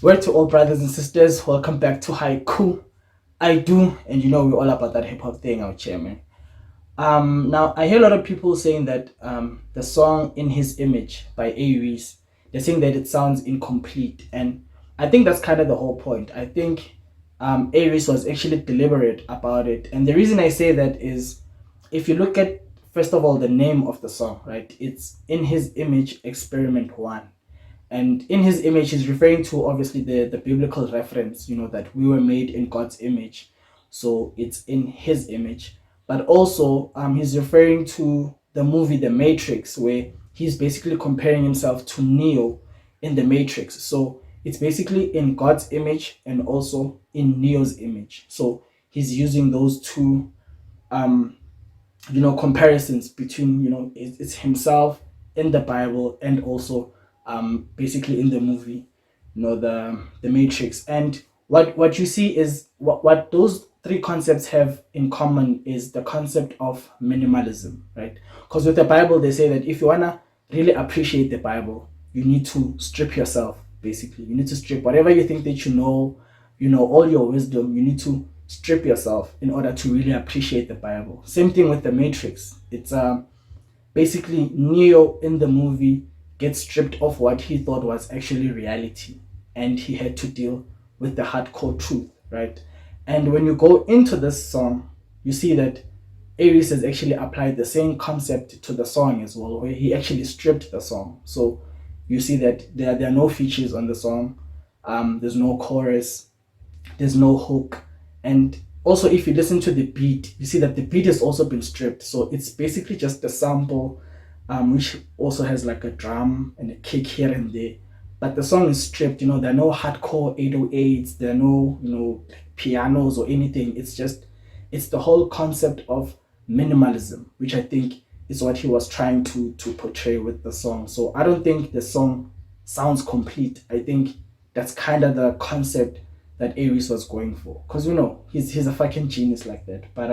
Word to all brothers and sisters, welcome back to Haiku. I do, and we're all about that hip hop thing out here, man. Now I hear a lot of people saying that the song "In His Image" by Areece, they're saying that it sounds incomplete, and I think that's kind of the whole point. I think Areece was actually deliberate about it, and the reason I say that is, if you look at first of all the name of the song, right? It's "In His Image" Experiment One, and in his image he's referring to obviously the biblical reference, that we were made in God's image, so it's in his image. But also he's referring to the movie The Matrix, where he's basically comparing himself to Neo in The Matrix. So it's basically in God's image and also in Neo's image, so he's using those two um comparisons between, it's himself in the Bible and also basically in the movie, the Matrix. And what you see is what those three concepts have in common is the concept of minimalism, right? Because with the Bible they say that if you want to really appreciate the Bible, you need to strip yourself. Basically, you need to strip whatever you think that all your wisdom. You need to strip yourself in order to really appreciate the Bible. Same thing with the Matrix. It's basically Neo in the movie gets stripped of what he thought was actually reality, and he had to deal with the hardcore truth, right? And when you go into this song, you see that Aries has actually applied the same concept to the song as well, where he actually stripped the song. So you see that there are no features on the song. There's no chorus, there's no hook. And also, if you listen to the beat, you see that the beat has also been stripped. So it's basically just a sample, which also has like a drum and a kick here and there. But the song is stripped. There are no hardcore 808s, there are no, pianos or anything. It's the whole concept of minimalism, which I think is what he was trying to portray with the song. So I don't think the song sounds complete. I think that's kind of the concept that Aries was going for, because he's a fucking genius like that. But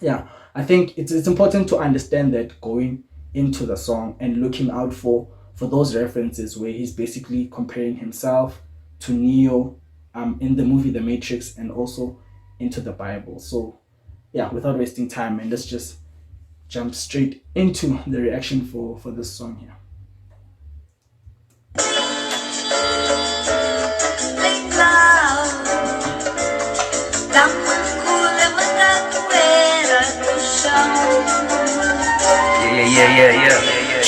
yeah, I think it's important to understand that going into the song and looking out for those references where he's basically comparing himself to Neo in the movie The Matrix and also into the Bible. So yeah, without wasting time, and let's just jump straight into the reaction for this song here.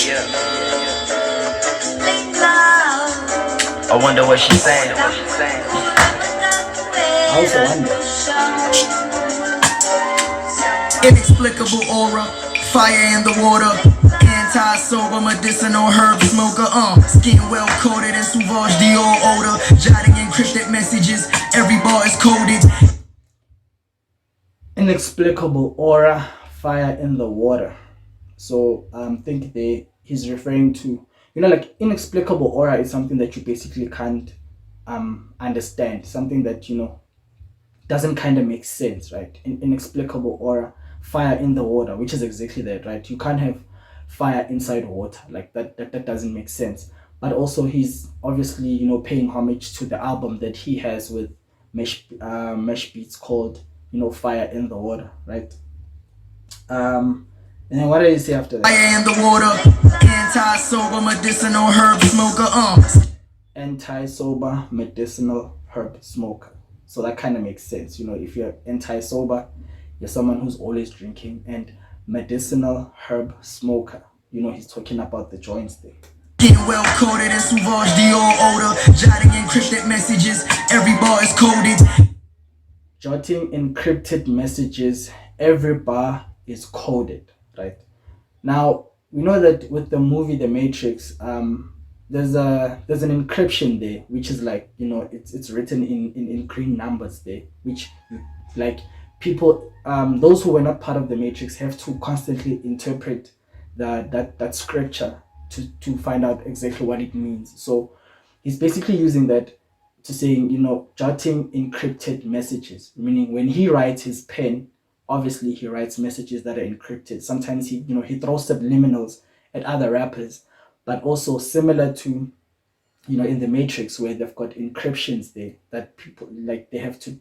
Yeah. I wonder what she's saying. I also wonder. Inexplicable aura, fire in the water, anti-sober medicinal herb smoker, skin well coated in Sauvage Dior odor, jotting encrypted messages, every bar is coded. Inexplicable aura, fire in the water. So think he's referring to, like, inexplicable aura is something that you basically can't understand, something that doesn't kind of make sense, right? Inexplicable aura, fire in the water, which is exactly that, right? You can't have fire inside water, like that doesn't make sense. But also he's obviously paying homage to the album that he has with Mesh Beats called Fire in the Water, right? And then what did he say after that? Fire in the water, anti-sober medicinal herb smoker, Anti-sober medicinal herb smoker. So that kind of makes sense. If you're anti-sober, you're someone who's always drinking, and medicinal herb smoker, he's talking about the joints there. Skin well coated in Sauvage Dior odor, jotting encrypted messages, every bar is coded. Jotting encrypted messages, every bar is coded, right? Now we know that with the movie The Matrix, there's an encryption there, which is like, it's written in green numbers there, which, like, people, those who were not part of the Matrix have to constantly interpret that scripture to find out exactly what it means. So he's basically using that to saying, jotting encrypted messages, meaning when he writes his pen, obviously he writes messages that are encrypted. Sometimes he throws subliminals at other rappers, but also similar to in the Matrix, where they've got encryptions there that people like they have to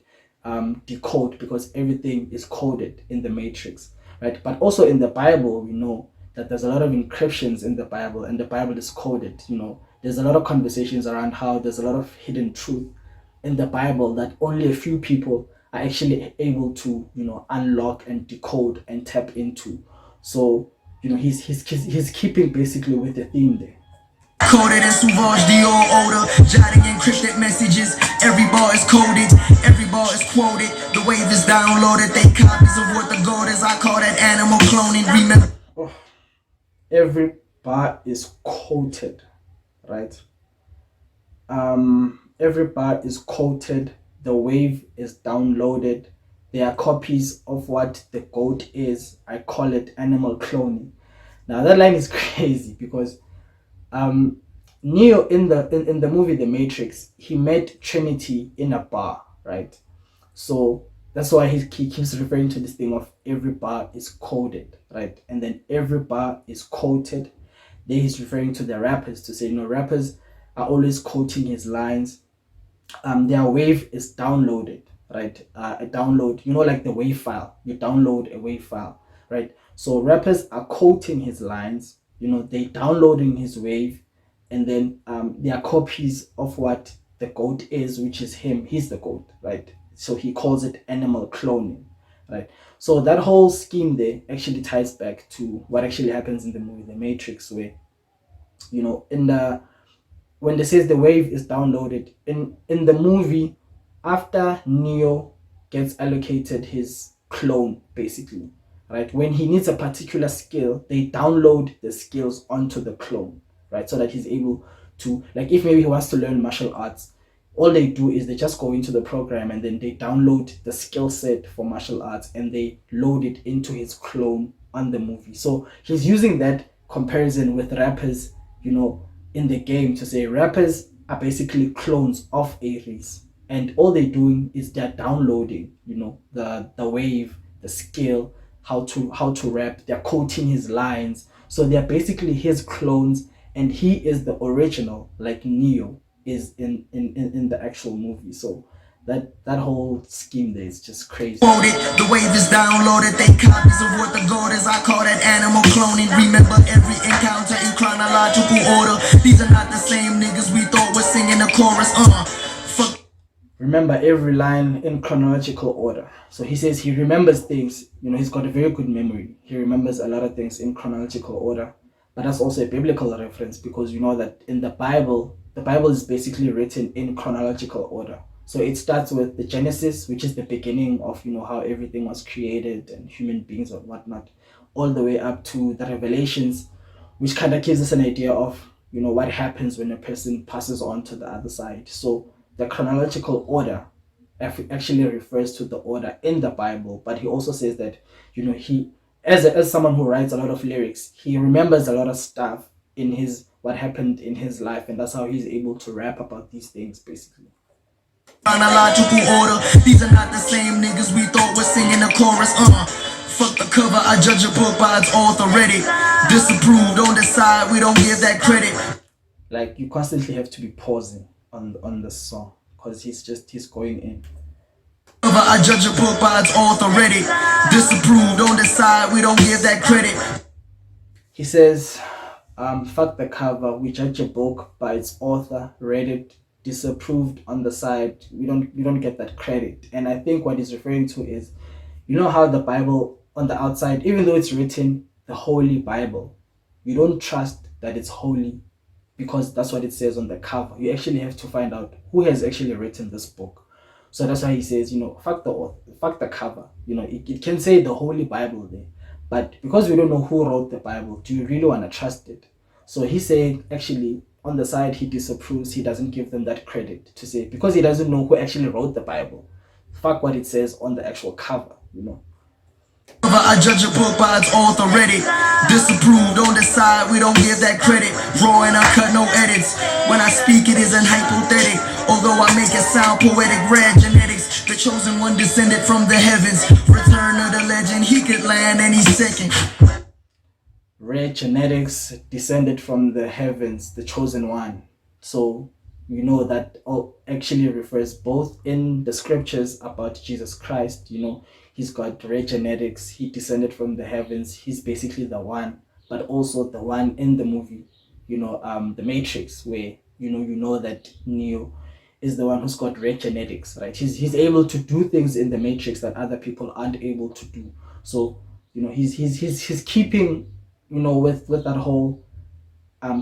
decode, because everything is coded in the Matrix, right? But also in the Bible, we know that there's a lot of encryptions in the Bible, and the Bible is coded. There's a lot of conversations around how there's a lot of hidden truth in the Bible that only a few people are actually able to unlock and decode and tap into. So he's keeping basically with the theme there. Coded in Sauvage Dior odor, jotting encrypted messages. Every bar is coded, every bar is quoted. The wave is downloaded, they copies of what the gold is. I call that animal cloning. Remember, every bar is quoted, right? Every bar is quoted. The wave is downloaded. There are copies of what the goat is. I call it animal cloning. Now that line is crazy because Neo in the movie The Matrix, he met Trinity in a bar, right? So that's why he keeps referring to this thing of every bar is coded, right? And then every bar is quoted. Then he's referring to the rappers to say, rappers are always quoting his lines. Their wave is downloaded, right? A download, like the wave file. You download a wave file, right? So rappers are quoting his lines. They downloading his wave, and then they are copies of what the goat is, which is him. He's the goat, right? So he calls it animal cloning, right? So that whole scheme there actually ties back to what actually happens in the movie The Matrix, where in the when they says the wave is downloaded in the movie, after Neo gets allocated his clone, basically, right? When he needs a particular skill, they download the skills onto the clone, right? So that he's able to, like, if maybe he wants to learn martial arts, all they do is they just go into the program and then they download the skill set for martial arts and they load it into his clone on the movie. So he's using that comparison with rappers, in the game, to say rappers are basically clones of Areece, and all they're doing is they're downloading, the wave, the skill, how to rap. They're quoting his lines, so they're basically his clones, and he is the original, like Neo is in the actual movie. So that whole scheme there is just crazy. quoted, the wave is downloaded, they copies of what the gold is. I call that animal cloning. Remember every encounter in chronological order. These are not the same niggas we thought was singing the chorus. Fuck. Remember every line in chronological order. So he says he remembers things. He's got a very good memory. He remembers a lot of things in chronological order. But that's also a biblical reference, because that in the Bible is basically written in chronological order. So it starts with the Genesis, which is the beginning of how everything was created and human beings and whatnot, all the way up to the Revelations, which kind of gives us an idea of what happens when a person passes on to the other side. So the chronological order actually refers to the order in the Bible, but he also says that he, as someone who writes a lot of lyrics, he remembers a lot of stuff in what happened in his life, and that's how he's able to rap about these things, basically. Chronological order. These are not the same niggas we thought was singing the chorus. Fuck the cover, I judge a book by its author. Read it, disapproved, on the side, we don't give that credit. Like, you constantly have to be pausing on the song, because he's going in. Cover, I judge a book by its author. Read it, disapproved, on the side, we don't give that credit. He says, fuck the cover, we judge a book by its author. Read it, disapproved, on the side, we don't get that credit. And I think what he's referring to is, how the Bible on the outside, even though it's written the Holy Bible, you don't trust that it's holy because that's what it says on the cover. You actually have to find out who has actually written this book. So that's why he says, fuck the author, fuck the cover. It can say the Holy Bible there, but because we don't know who wrote the Bible, do you really want to trust it? So he's saying, actually, on the side, he disapproves. He doesn't give them that credit, to say, because he doesn't know who actually wrote the Bible. Fuck what it says on the actual cover, I judge a book by its author. Read it, disapproved, on the side, we don't give that credit. Raw and uncut, no edits. When I speak, it isn't hypothetic, although I make it sound poetic. Rare genetics, the chosen one descended from the heavens. Return of the legend, he could land any second. Rare genetics, descended from the heavens, the chosen one. So you know that all actually refers both in the scriptures about Jesus Christ. You know, he's got rare genetics, he descended from the heavens, he's basically the one, but also the one in the movie, the Matrix, where you know that Neo is the one who's got rare genetics, right? He's able to do things in the Matrix that other people aren't able to do. So he's keeping, with that whole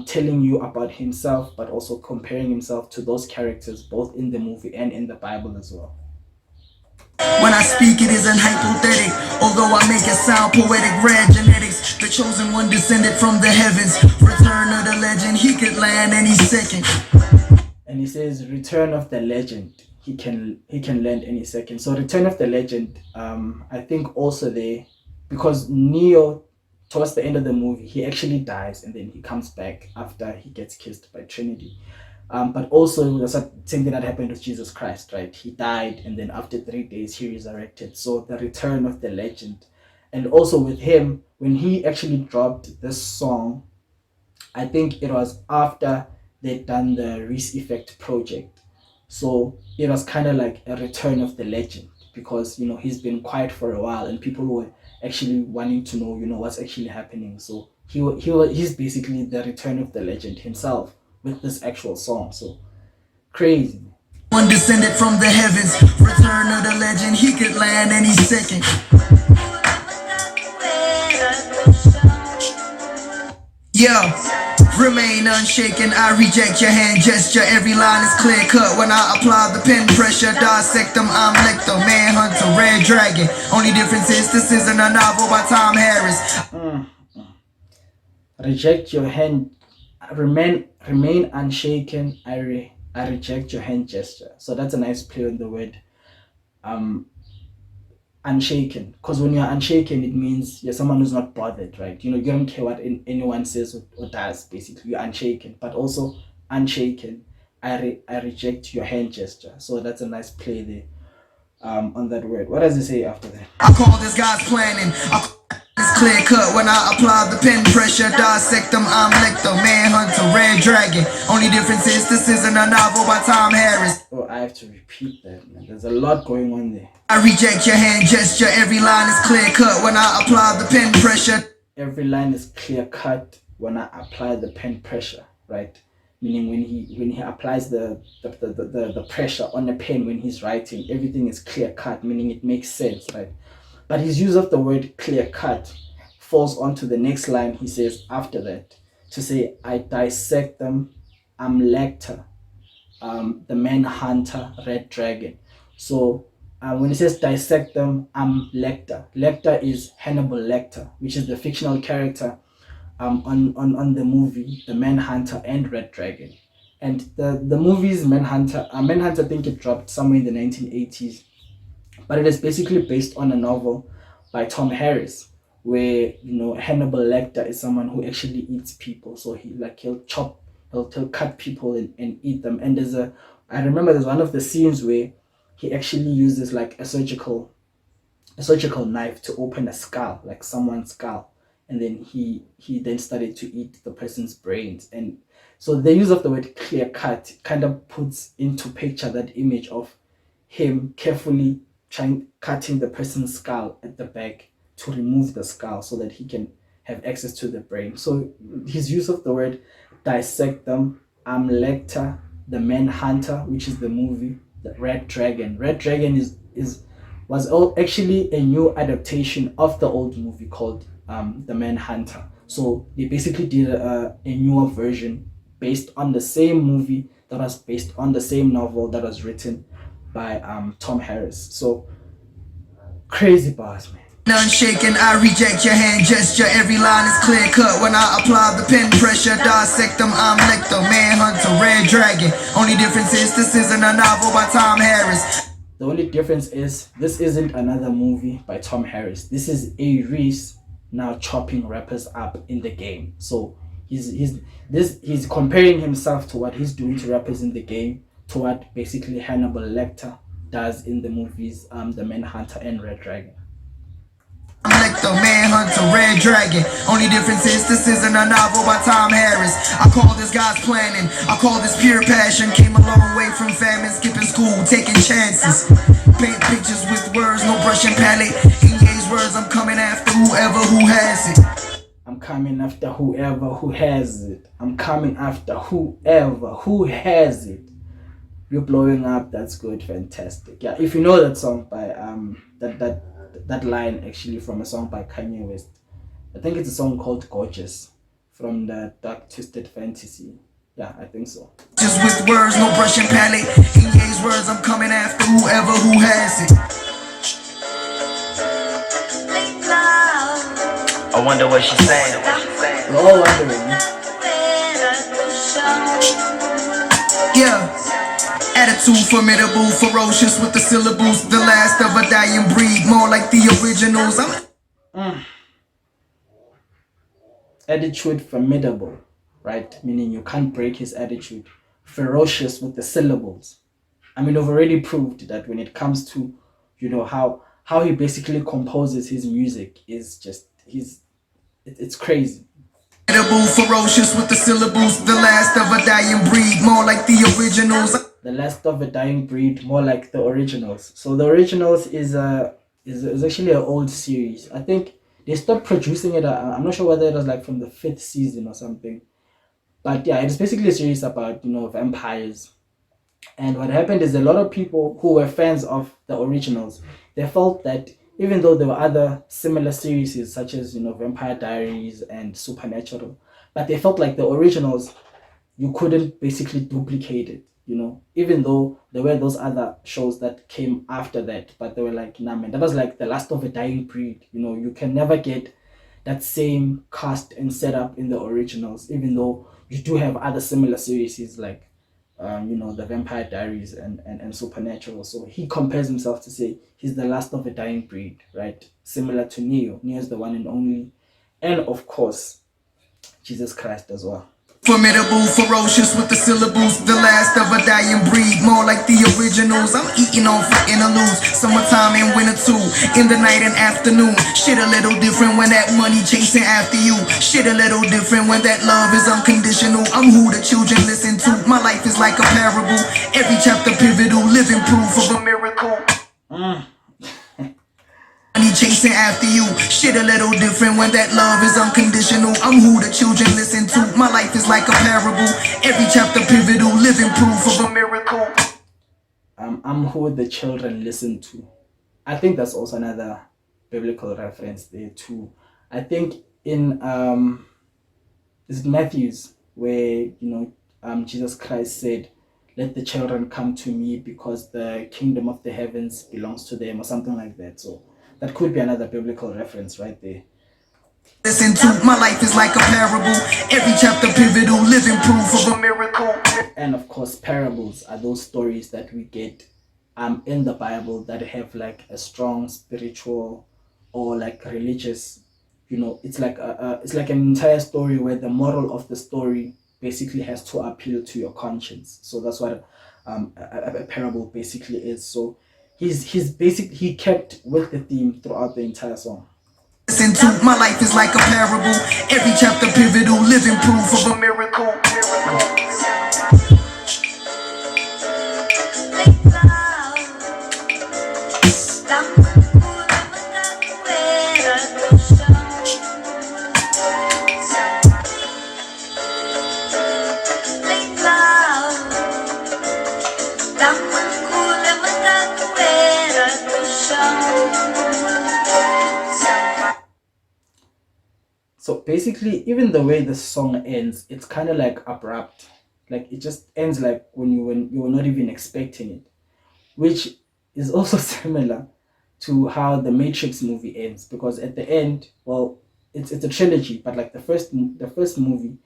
telling you about himself, but also comparing himself to those characters both in the movie and in the Bible as well. When I speak, it isn't hypothetic. Although I make it sound poetic, rare genetics. The chosen one descended from the heavens. Return of the legend, he could land any second. And he says, "Return of the legend. He can land any second." So, Return of the Legend. I think also there, because Neo, towards the end of the movie, he actually dies and then he comes back after he gets kissed by Trinity. But also, the same thing that happened with Jesus Christ, right? He died, and then after 3 days, he resurrected. So the return of the legend, and also with him, when he actually dropped this song, I think it was after they'd done the Reese Effect project. So it was kind of like a return of the legend, because he's been quiet for a while and people were actually wanting to know what's actually happening. So he's basically the return of the legend himself with this actual song. So crazy. One descended from the heavens. Return of the legend, he could land any second. Yeah, remain unshaken. I reject your hand gesture. Every line is clear cut when I apply the pen pressure. Dissect them, I'm Lecter, Manhunter, Red Dragon. Only difference is this isn't a novel by Tom Harris. Reject your hand, remain unshaken. I reject your hand gesture. So that's a nice play on the word unshaken, because when you're unshaken it means you're someone who's not bothered, right? You don't care what anyone says or does. Basically, you're unshaken, but also unshaken. I reject your hand gesture. So that's a nice play there on that word. What does it say after that? I call this guy's planning. It's clear cut when I apply the pen pressure. Dissect them, I'm Lecter, Manhunter, Red Dragon. Only difference is this isn't a novel by Tom Harris. Oh, I have to repeat that, man. There's a lot going on there. I reject your hand gesture. Every line is clear cut when I apply the pen pressure. Every line is clear cut when I apply the pen pressure, right? Meaning when he applies the pressure on the pen when he's writing, everything is clear cut, meaning it makes sense, right? But his use of the word clear cut falls onto the next line he says after that, to say, I dissect them, I'm Lecter, the Manhunter, Red Dragon. So when he says dissect them, I'm Lecter. Lecter is Hannibal Lecter, which is the fictional character on the movie The Manhunter and Red Dragon. And the movie's Manhunter, I think it dropped somewhere in the 1980s, but it is basically based on a novel by Tom Harris, where Hannibal Lecter is someone who actually eats people. So he'll cut people and eat them. And I remember there's one of the scenes where he actually uses like a surgical knife to open a skull, like someone's skull, and then he then started to eat the person's brains. And so the use of the word clear cut kind of puts into picture that image of him carefully cutting the person's skull at the back to remove the skull so that he can have access to the brain. So his use of the word dissect them, I'm Lecter, the Manhunter, which is the movie, the Red Dragon. Red Dragon was actually a new adaptation of the old movie called the Manhunter. So they basically did a newer version based on the same movie that was based on the same novel that was written by Tom Harris. So crazy bars, man. Unshaken, I reject your hand gesture. Every line is clear cut when I apply the pen pressure. Dissect them, I'm Lecter, Manhunter, Red Dragon. Only difference is this isn't a novel by Tom Harris. The only difference is this isn't another movie by Tom Harris. This is Areece now chopping rappers up in the game. So he's comparing himself to what he's doing to rappers in the game, to what basically Hannibal Lecter does in the movies The Manhunter and Red Dragon. Lecter, Manhunter, Red Dragon. Only difference is this isn't a novel by Tom Harris. I call this God's planning. I call this pure passion. Came a long way from famine, skipping school, taking chances. Paint pictures with words, no brush and palette. In Ye's words, I'm coming after whoever who has it. I'm coming after whoever who has it. I'm coming after whoever who has it. You're blowing up. That's good. Fantastic. Yeah, if you know that song by that line actually from a song by Kanye West. I think it's a song called Gorgeous from the Dark Twisted Fantasy. Yeah, I think so. Just with words, no brush and palette. In Ye's words, I'm coming after whoever who has it. I wonder what she's saying. We're all wondering. Yeah. Attitude formidable, ferocious with the syllables. The last of a dying breed, more like the originals. Attitude formidable, right? Meaning you can't break his attitude. Ferocious with the syllables. I mean, we've already proved that when it comes to, how he basically composes his music is just it's crazy. Ferocious with the syllables, the last of a dying breed, more like the originals. The last of a dying breed, more like the originals. So the originals is actually an old series. I think they stopped producing it. I'm not sure whether it was like from the 5th season or something. But yeah, it's basically a series about vampires. And what happened is a lot of people who were fans of the originals, they felt that even though there were other similar series such as Vampire Diaries and Supernatural, but they felt like the originals you couldn't basically duplicate it. Even though there were those other shows that came after that, but they were like, nah, man, that was like the last of a dying breed. You can never get that same cast and setup in the originals, even though you do have other similar series like the Vampire Diaries and Supernatural. So he compares himself to say he's the last of a dying breed, right? Similar to Neo. Neo's the one and only. And of course, Jesus Christ as well. Formidable, ferocious with the syllables, the last of a dying breed, more like the originals. I'm eating on fighting to lose. Summertime and winter too, in the night and afternoon. Shit a little different when that money chasing after you. Shit a little different when that love is unconditional. I'm who the children listen to. My life is like a parable. Every chapter pivotal, living proof of a miracle. Money chasing after you. Shit a little different when that love is unconditional. I'm who the children listen to. My life is like a parable. Every chapter pivotal, living proof of a miracle. I'm who the children listen to. I think that's also another biblical reference there too. I think in is it Matthew's where Jesus Christ said, "Let the children come to me because the kingdom of the heavens belongs to them," or something like that. So that could be another biblical reference right there. Listen to, my life is like a parable. Every chapter pivotal, living proof of a miracle. And of course, parables are those stories that we get in the Bible that have like a strong spiritual or like religious, it's like it's like an entire story where the moral of the story basically has to appeal to your conscience. So that's what a parable basically is. So he kept with the theme throughout the entire song. Listen to, my life is like a parable. Every chapter pivotal, living proof of a miracle. So basically, even the way the song ends, it's kind of like abrupt. Like it just ends like when you were not even expecting it, which is also similar to how the Matrix movie ends. Because at the end, well, it's a trilogy, but like the first movie,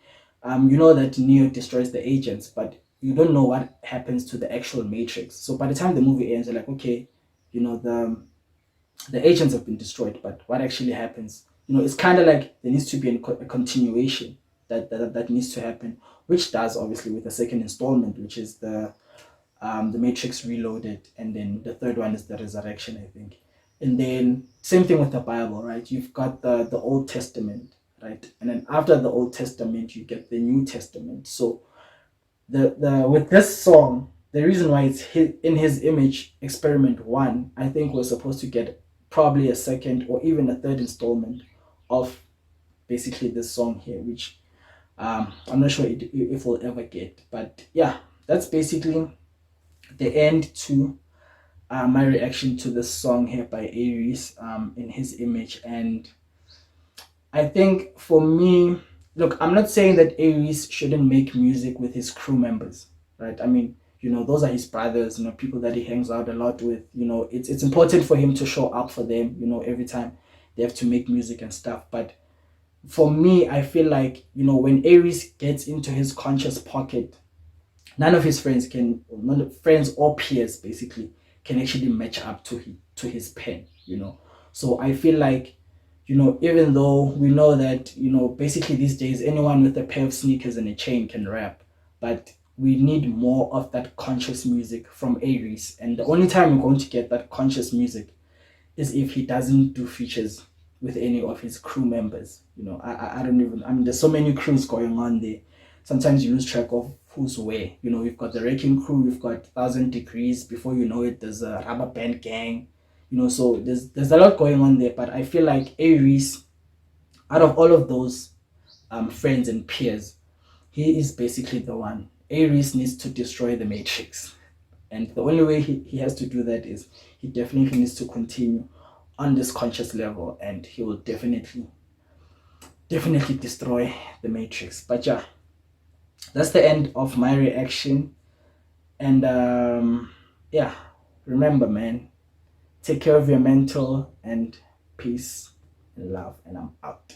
you know that Neo destroys the agents, but you don't know what happens to the actual Matrix. So by the time the movie ends, you're like, okay, the agents have been destroyed, but what actually happens? It's kind of like there needs to be a continuation that needs to happen, which does obviously with the second installment, which is the Matrix Reloaded, and then the third one is the Resurrection, I think. And then same thing with the Bible, right? You've got the Old Testament, right? And then after the Old Testament, you get the New Testament. So the with this song, the reason why it's in his image experiment one, I think we're supposed to get probably a second or even a third installment of basically this song here, which I'm not sure if we'll ever get. But yeah, that's basically the end to my reaction to this song here by Areece, in his image. And I think for me, look, I'm not saying that Areece shouldn't make music with his crew members, right? I mean, those are his brothers, people that he hangs out a lot with. It's important for him to show up for them, every time they have to make music and stuff. But for me, I feel like, when Areece gets into his conscious pocket, none of his friends friends or peers basically can actually match up to his pen. So I feel like, even though we know that, basically these days anyone with a pair of sneakers and a chain can rap, but we need more of that conscious music from Areece. And the only time we're going to get that conscious music is if he doesn't do features with any of his crew members. I don't even, I mean, there's so many crews going on there. Sometimes you lose track of who's where. We've got the Wrecking Crew, we've got 1000 Degrees. Before you know it, there's a Rubber Band Gang. So there's a lot going on there. But I feel like Areece, out of all of those friends and peers, he is basically the one. Areece needs to destroy the Matrix. And the only way he has to do that is he definitely needs to continue on this conscious level, and he will definitely destroy the Matrix. But yeah, that's the end of my reaction. And yeah, remember, man, take care of your mental, and peace and love. And I'm out.